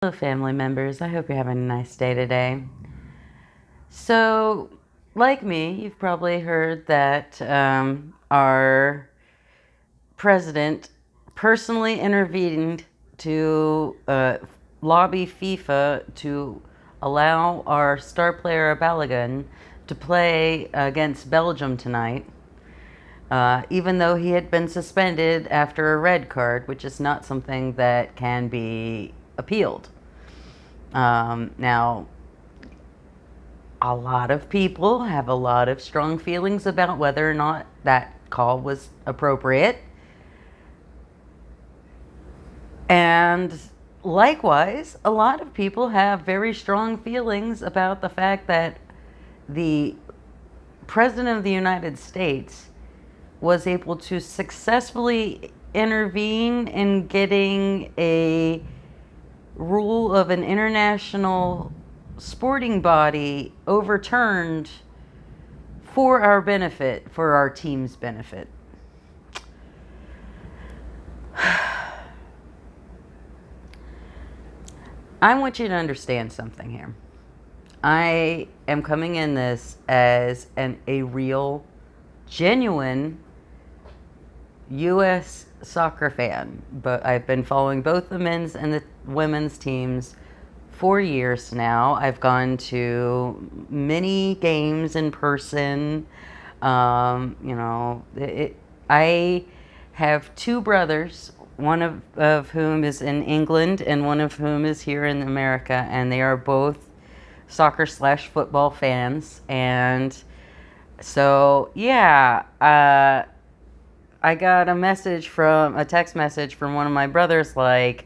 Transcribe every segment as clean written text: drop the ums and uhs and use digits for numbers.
Hello, family members. I hope you're having a nice day today. So, like me, you've probably heard that our president personally intervened to lobby FIFA to allow our star player Balogun to play against Belgium tonight, even though he had been suspended after a red card, which is not something that can be appealed. Now, a lot of people have a lot of strong feelings about whether or not that call was appropriate. And likewise, a lot of people have very strong feelings about the fact that the President of the United States was able to successfully intervene in getting a rule of an international sporting body overturned for our benefit, for our team's benefit. I want you to understand something here. I am coming in this as a real, genuine U.S. soccer fan, but I've been following both the men's and the women's teams for years now. I've gone to many games in person. I have two brothers, one of whom is in England and one of whom is here in America, and they are both soccer/football fans. And so, yeah, I got a text message from one of my brothers like,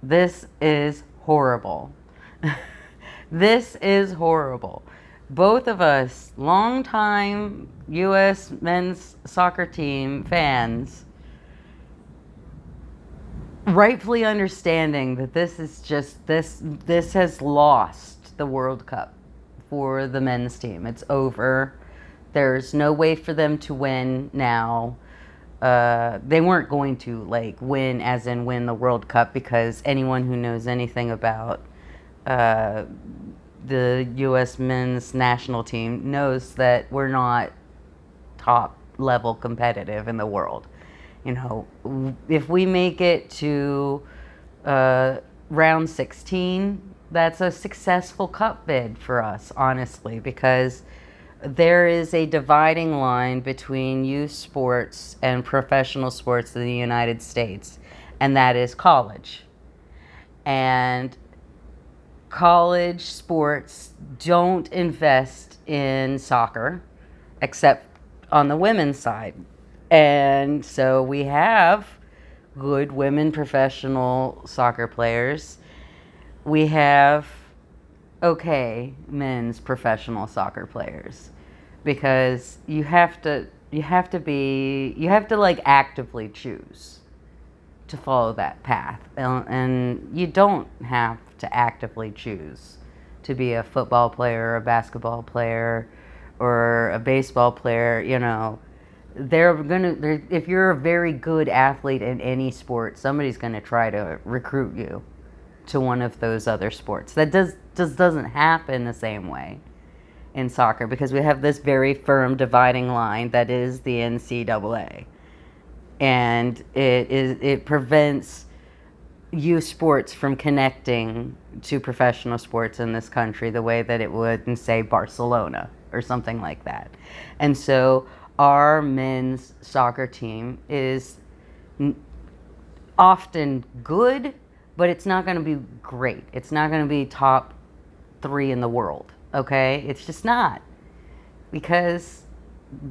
this is horrible. This is horrible. Both of us, longtime U.S. men's soccer team fans, rightfully understanding that this is just, this has lost the World Cup for the men's team. It's over. There's no way for them to win now. They weren't going to win as in win the World Cup, because anyone who knows anything about the U.S. men's national team knows that we're not top level competitive in the world. You know, if we make it to round 16, that's a successful cup bid for us, honestly, because there is a dividing line between youth sports and professional sports in the United States, and that is college. And college sports don't invest in soccer, except on the women's side. And so we have good women professional soccer players. We have okay men's professional soccer players, because you have to actively choose to follow that path, and you don't have to actively choose to be a football player, a basketball player, or a baseball player. You know, if you're a very good athlete in any sport, somebody's gonna try to recruit you to one of those other sports. That just doesn't happen the same way in soccer, because we have this very firm dividing line that is the NCAA, and it prevents youth sports from connecting to professional sports in this country the way that it would in, say, Barcelona or something like that. And so our men's soccer team is often good, but it's not going to be great. It's not going to be top 3 in the world, okay? It's just not, because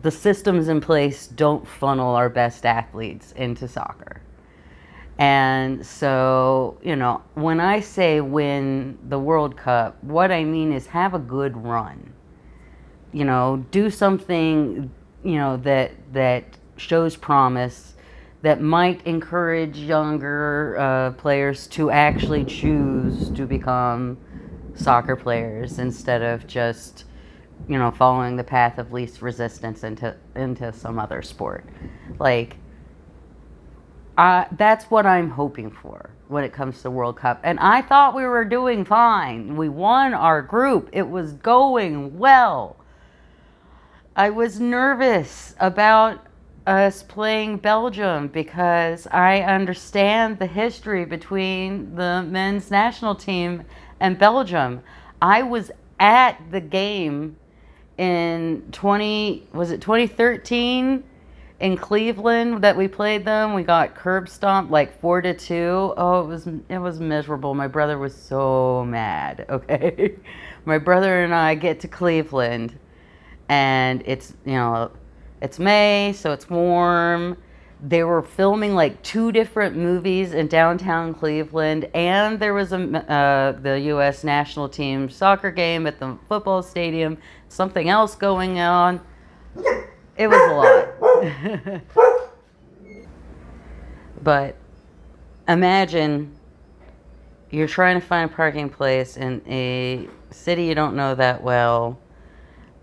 the systems in place don't funnel our best athletes into soccer. And so, you know, when I say win the World Cup, what I mean is have a good run. You know, do something, you know, that shows promise, that might encourage younger players to actually choose to become soccer players instead of just, you know, following the path of least resistance into some other sport. Like, that's what I'm hoping for. when it comes to World Cup. And I thought we were doing fine. We won our group. It was going well. I was nervous about us playing Belgium because I understand the history between the men's national team and Belgium. I was at the game in 2013 in Cleveland that we played them. We got curb stomped like 4-2. Oh, it was miserable. My brother was so mad. Okay. My brother and I get to Cleveland, and it's, it's May, so it's warm. They were filming like 2 different movies in downtown Cleveland, and there was the U.S. national team soccer game at the football stadium, something else going on. It was a lot. But imagine you're trying to find a parking place in a city you don't know that well,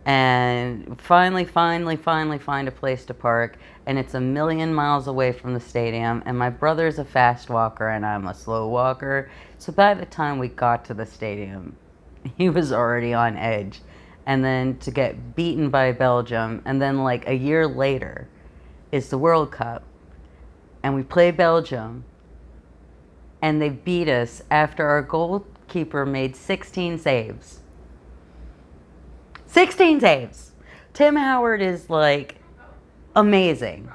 and finally find a place to park, and it's a million miles away from the stadium, and my brother's a fast walker and I'm a slow walker, so by the time we got to the stadium, he was already on edge. And then to get beaten by Belgium, and then like a year later is the World Cup, and we play Belgium, and they beat us after our goalkeeper made 16 saves. 16 saves. Tim Howard is like amazing.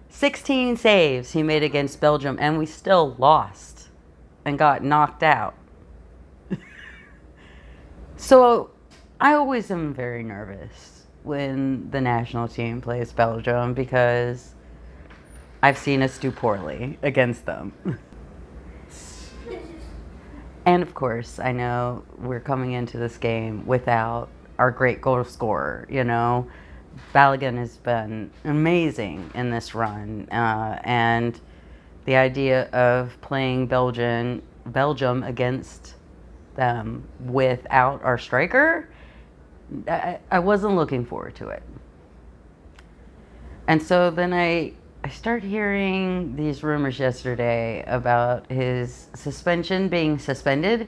16 saves he made against Belgium, and we still lost and got knocked out. So I always am very nervous when the national team plays Belgium because I've seen us do poorly against them. And of course, I know we're coming into this game without our great goal scorer, Balogun has been amazing in this run. And the idea of playing Belgium against them without our striker, I wasn't looking forward to it. And so then I started hearing these rumors yesterday about his suspension being suspended,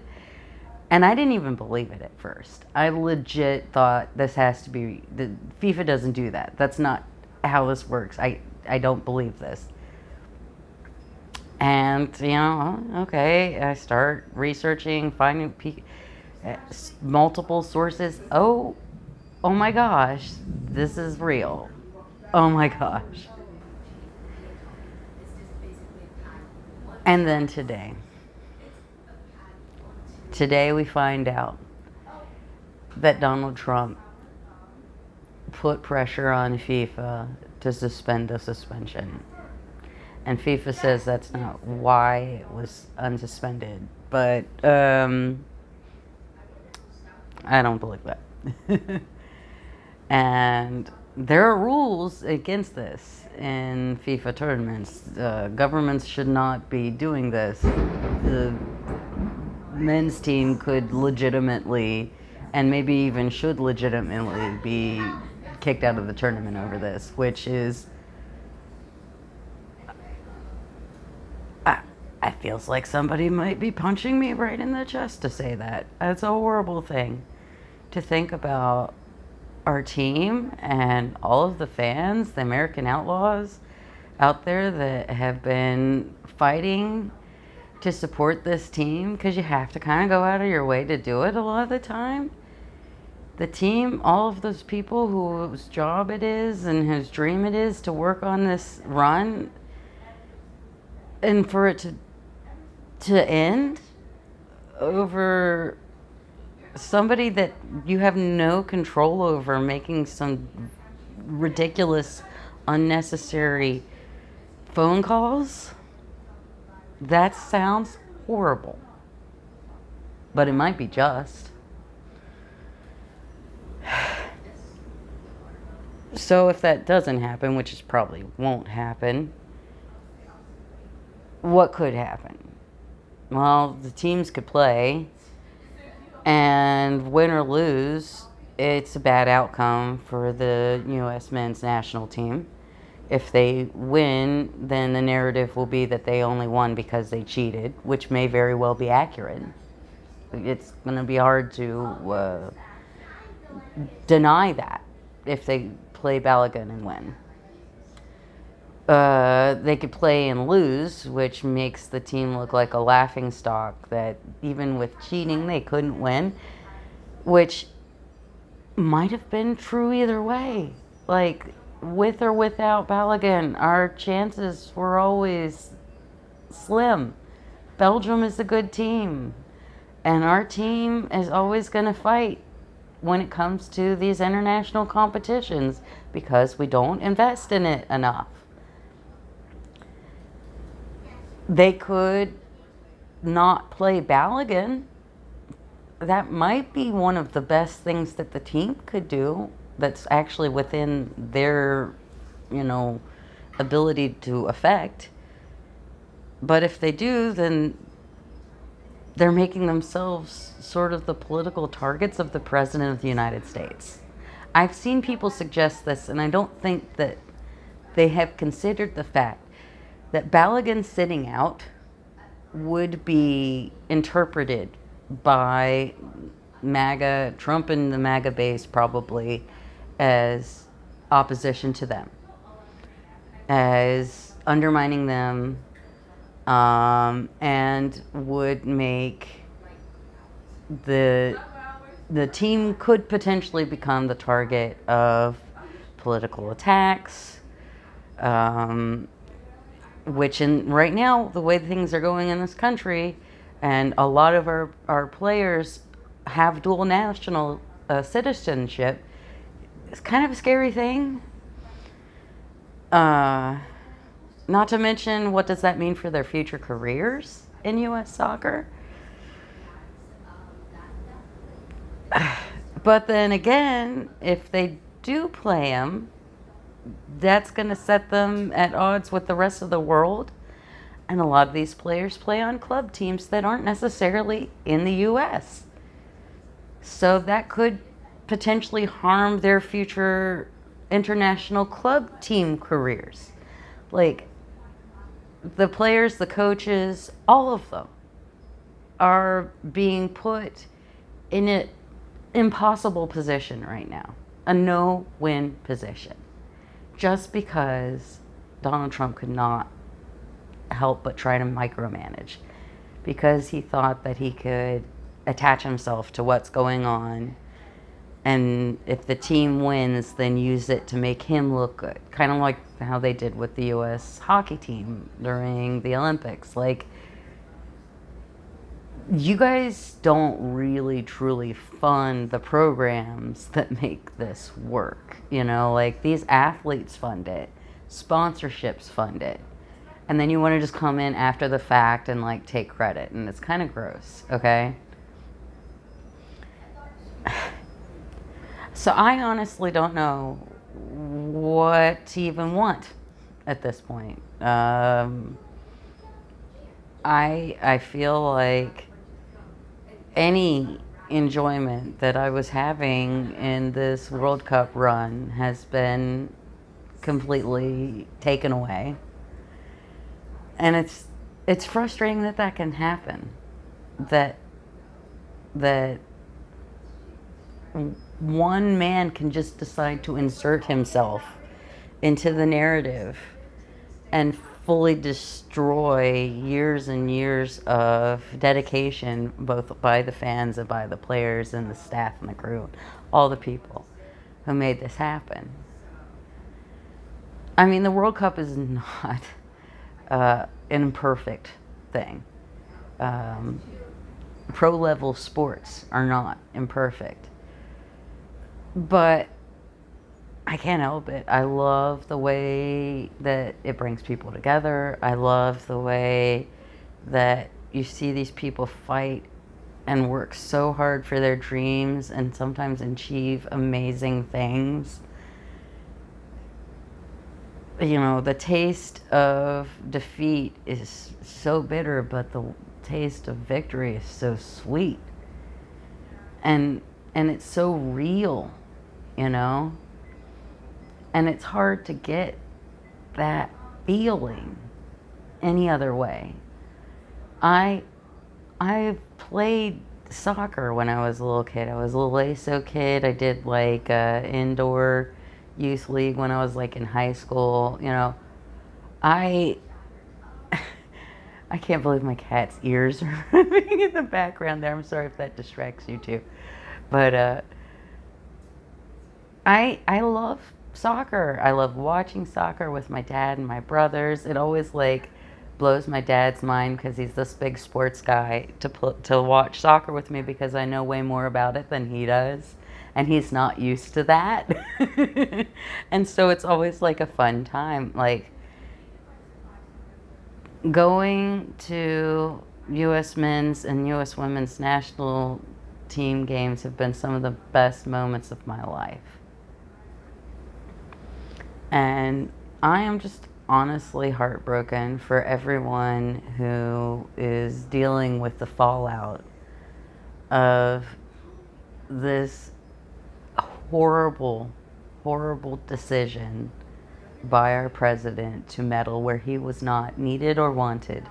and I didn't even believe it at first. I legit thought this has to be, FIFA doesn't do that. That's not how this works. I don't believe this. And, okay, I start researching, finding multiple sources. Oh my gosh, this is real. Oh my gosh. And then today we find out that Donald Trump put pressure on FIFA to suspend the suspension. And FIFA says that's not why it was unsuspended. But I don't believe that. And there are rules against this in FIFA tournaments. Governments should not be doing this. The men's team could legitimately, and maybe even should legitimately, be kicked out of the tournament over this, which is, I feels like somebody might be punching me right in the chest to say that. It's a horrible thing to think about our team and all of the fans, the American Outlaws out there that have been fighting to support this team, because you have to kind of go out of your way to do it a lot of the time. The team, all of those people whose job it is and whose dream it is to work on this run, and for it to end over somebody that you have no control over making some ridiculous, unnecessary phone calls, that sounds horrible. But it might be just. So if that doesn't happen, which is probably won't happen, what could happen? Well, the teams could play, and win or lose, it's a bad outcome for the U.S. men's national team, If they win, then the narrative will be that they only won because they cheated, which may very well be accurate. It's going to be hard to deny that if they play Balogun and win. They could play and lose, which makes the team look like a laughingstock that even with cheating they couldn't win, which might have been true either way. Like, with or without Balogun, our chances were always slim. Belgium is a good team, and our team is always going to fight when it comes to these international competitions because we don't invest in it enough. They could not play Balogun. That might be one of the best things that the team could do that's actually within their, ability to affect. But if they do, then they're making themselves sort of the political targets of the President of the United States. I've seen people suggest this, and I don't think that they have considered the fact that Balogun sitting out would be interpreted by MAGA, Trump and the MAGA base probably, as opposition to them, as undermining them, and would make the team could potentially become the target of political attacks, which right now, the way things are going in this country, and a lot of our players have dual national citizenship, it's kind of a scary thing. Not to mention, what does that mean for their future careers in U.S. soccer? But then again, if they do play them, that's going to set them at odds with the rest of the world. And a lot of these players play on club teams that aren't necessarily in the U.S. So that could potentially harm their future international club team careers. Like, the players, the coaches, all of them are being put in an impossible position right now. A no-win position. Just because Donald Trump could not help but try to micromanage. Because he thought that he could attach himself to what's going on, and if the team wins, then use it to make him look good. Kind of like how they did with the U.S. hockey team during the Olympics. Like, you guys don't really truly fund the programs that make this work. Like, these athletes fund it, sponsorships fund it, and then you want to just come in after the fact and like take credit, and it's kind of gross, okay? So I honestly don't know what to even want at this point. I feel like any enjoyment that I was having in this World Cup run has been completely taken away. And it's frustrating that can happen. That one man can just decide to insert himself into the narrative and fully destroy years and years of dedication, both by the fans and by the players and the staff and the crew, all the people who made this happen. I mean, the World Cup is not an imperfect thing. Pro-level sports are not imperfect. But I can't help it. I love the way that it brings people together. I love the way that you see these people fight and work so hard for their dreams and sometimes achieve amazing things. The taste of defeat is so bitter, but the taste of victory is so sweet. And it's so real, And it's hard to get that feeling any other way. I I played soccer when I was a little kid. I was a little ASO kid. I did like indoor youth league when I was like in high school. You know, I I can't believe my cat's ears are moving in the background there. I'm sorry if that distracts you too, but I love soccer. I love watching soccer with my dad and my brothers. It always like blows my dad's mind because he's this big sports guy to watch soccer with me because I know way more about it than he does, and he's not used to that. And so it's always like a fun time, like going to U.S. men's and U.S. women's national team games have been some of the best moments of my life. And I am just honestly heartbroken for everyone who is dealing with the fallout of this horrible, horrible decision by our president to meddle where he was not needed or wanted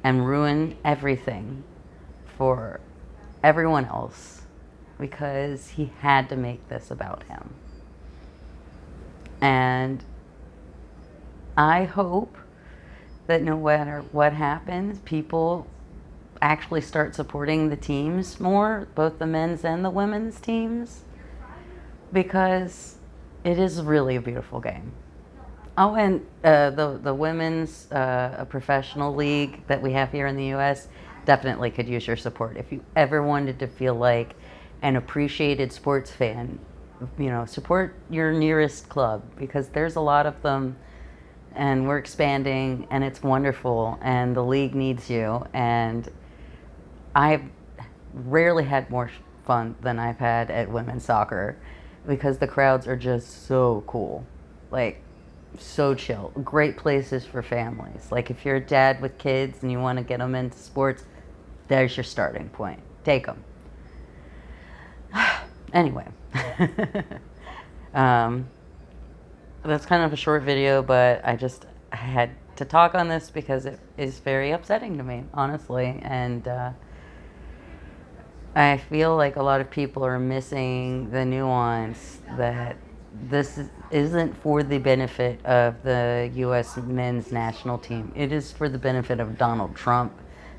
and ruin everything for everyone else because he had to make this about him. And I hope that no matter what happens, people actually start supporting the teams more, both the men's and the women's teams, because it is really a beautiful game. Oh, and the women's professional league that we have here in the U.S. definitely could use your support. If you ever wanted to feel like an appreciated sports fan, you know, support your nearest club because there's a lot of them and we're expanding and it's wonderful and the league needs you. And I've rarely had more fun than I've had at women's soccer because the crowds are just so cool. Like, so chill. Great places for families. Like if you're a dad with kids and you want to get them into sports, there's your starting point. Take them. Anyway, that's kind of a short video, but I had to talk on this because it is very upsetting to me, honestly. And I feel like a lot of people are missing the nuance that this isn't for the benefit of the U.S. men's national team. It is for the benefit of Donald Trump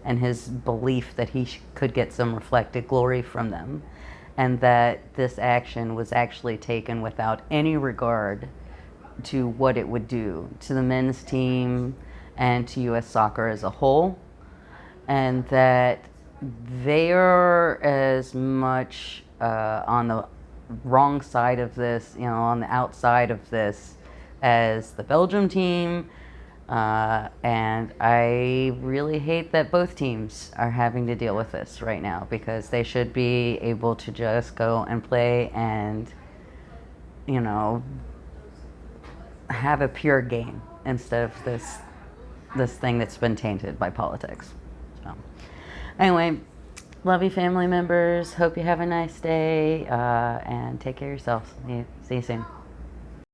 and his belief that he could get some reflected glory from them, and that this action was actually taken without any regard to what it would do to the men's team and to U.S. soccer as a whole, and that they are as much on the wrong side of this, you know, on the outside of this, as the Belgium team. And I really hate that both teams are having to deal with this right now because they should be able to just go and play and, you know, have a pure game instead of this thing that's been tainted by politics. So anyway, love you, family members. Hope you have a nice day, and take care of yourselves. See you soon.